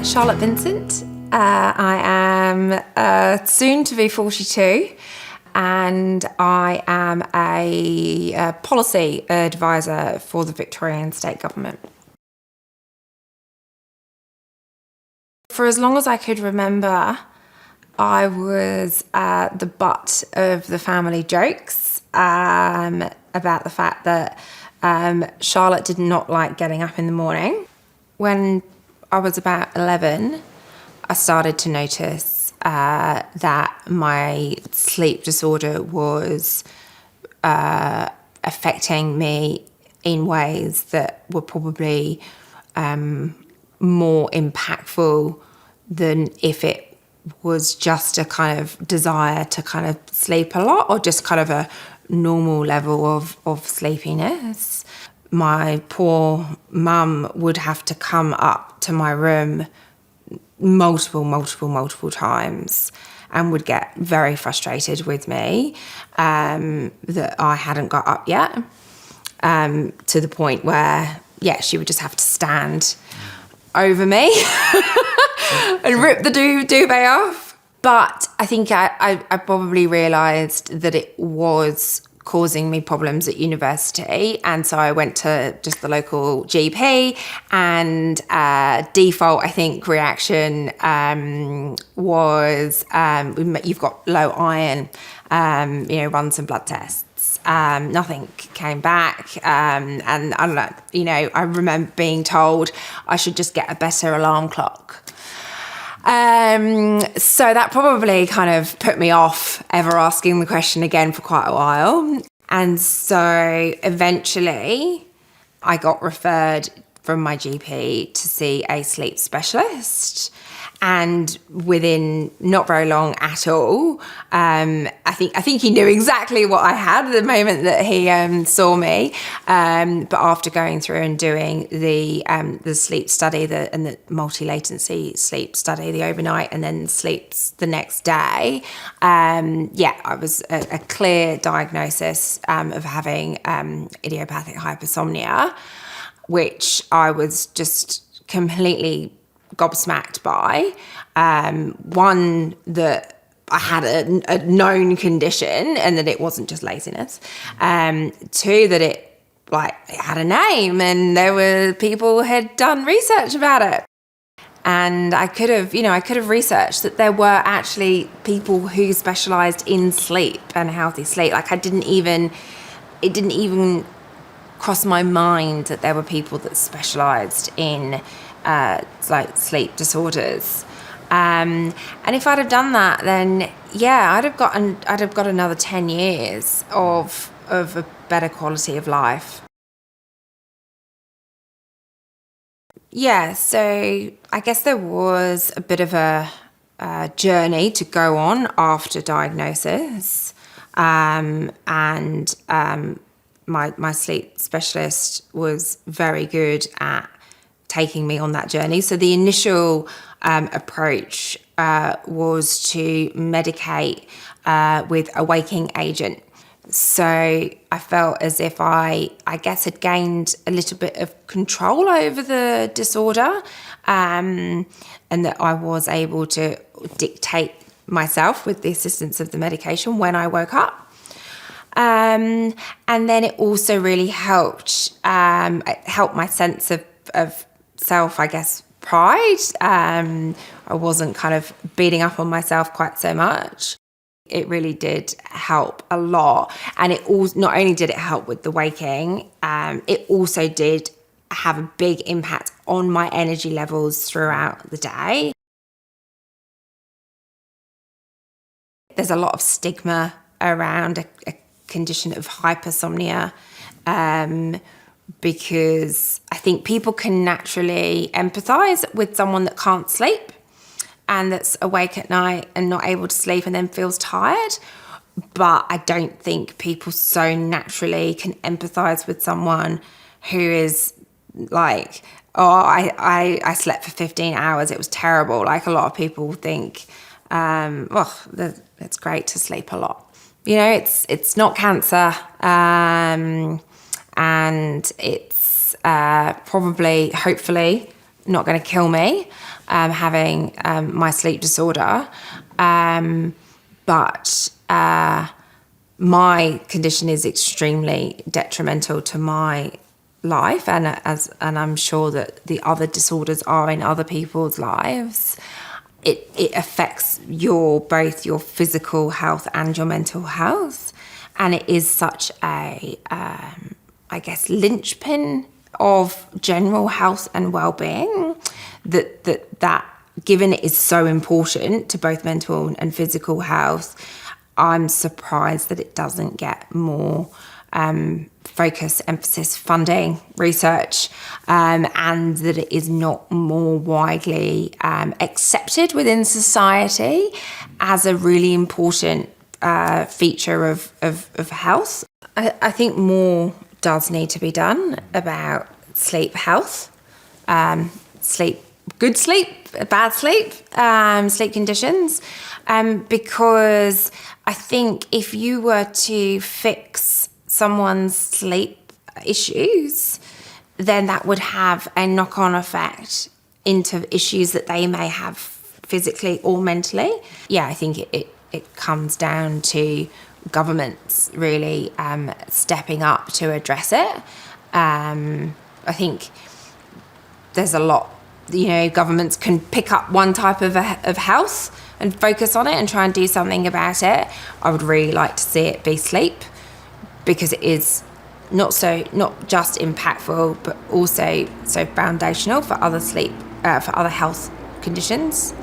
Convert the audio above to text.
Charlotte Vincent. I am soon to be 42, and I am a policy advisor for the Victorian State Government. For as long as I could remember, I was the butt of the family jokes about the fact that Charlotte did not like getting up in the morning. When I was about 11, I started to notice that my sleep disorder was affecting me in ways that were probably more impactful than if it was just a kind of desire to kind of sleep a lot or just kind of a normal level of sleepiness. My poor mum would have to come up to my room multiple times and would get very frustrated with me that I hadn't got up yet, to the point where, she would just have to stand over me and rip the duvet off. But I think I probably realised that it was causing me problems at university, and so I went to just the local GP, and default, I think, reaction was you've got low iron, run some blood tests. Nothing came back, and I don't know, I remember being told I should just get a better alarm clock. So that probably kind of put me off ever asking the question again for quite a while. And so eventually I got referred from my GP to see a sleep specialist. And within not very long at all, I think he knew exactly what I had the moment that he saw me. But after going through and doing the sleep study and the multi-latency sleep study, the overnight, and then sleeps the next day, I was a clear diagnosis of having idiopathic hypersomnia, which I was just completely gobsmacked by. One, that I had a known condition and that it wasn't just laziness. Two, that it had a name and there were people who had done research about it. And I could have researched that there were actually people who specialised in sleep and healthy sleep. It didn't even cross my mind that there were people that specialised in sleep disorders. And if I'd have done that, then I'd have got another 10 years of a better quality of life. So I guess there was a bit of a journey to go on after diagnosis, and my sleep specialist was very good at taking me on that journey. So the initial approach was to medicate with a waking agent. So I felt as if I guess had gained a little bit of control over the disorder, and that I was able to dictate myself with the assistance of the medication when I woke up. And then it also really helped my sense of self, I guess, pride. I wasn't kind of beating up on myself quite so much. It really did help a lot. And not only did it help with the waking, it also did have a big impact on my energy levels throughout the day. There's a lot of stigma around a condition of hypersomnia, because I think people can naturally empathise with someone that can't sleep and that's awake at night and not able to sleep and then feels tired. But I don't think people so naturally can empathise with someone who is like, I slept for 15 hours, it was terrible. A lot of people think, it's great to sleep a lot. It's not cancer, and it's probably, hopefully, not going to kill me, having my sleep disorder. But my condition is extremely detrimental to my life, and I'm sure that the other disorders are in other people's lives. It affects both your physical health and your mental health, and it is such a linchpin of general health and well-being that given it is so important to both mental and physical health, I'm surprised that it doesn't get more focus, emphasis, funding, research, and that it is not more widely accepted within society as a really important feature of health. I think more does need to be done about sleep health, good sleep, bad sleep, sleep conditions, because I think if you were to fix someone's sleep issues, then that would have a knock-on effect into issues that they may have physically or mentally. Yeah, I think it comes down to governments really stepping up to address it. I think there's a lot, governments can pick up one type of health and focus on it and try and do something about it. I would really like to see it be sleep, because it is not just impactful, but also so foundational for other health conditions.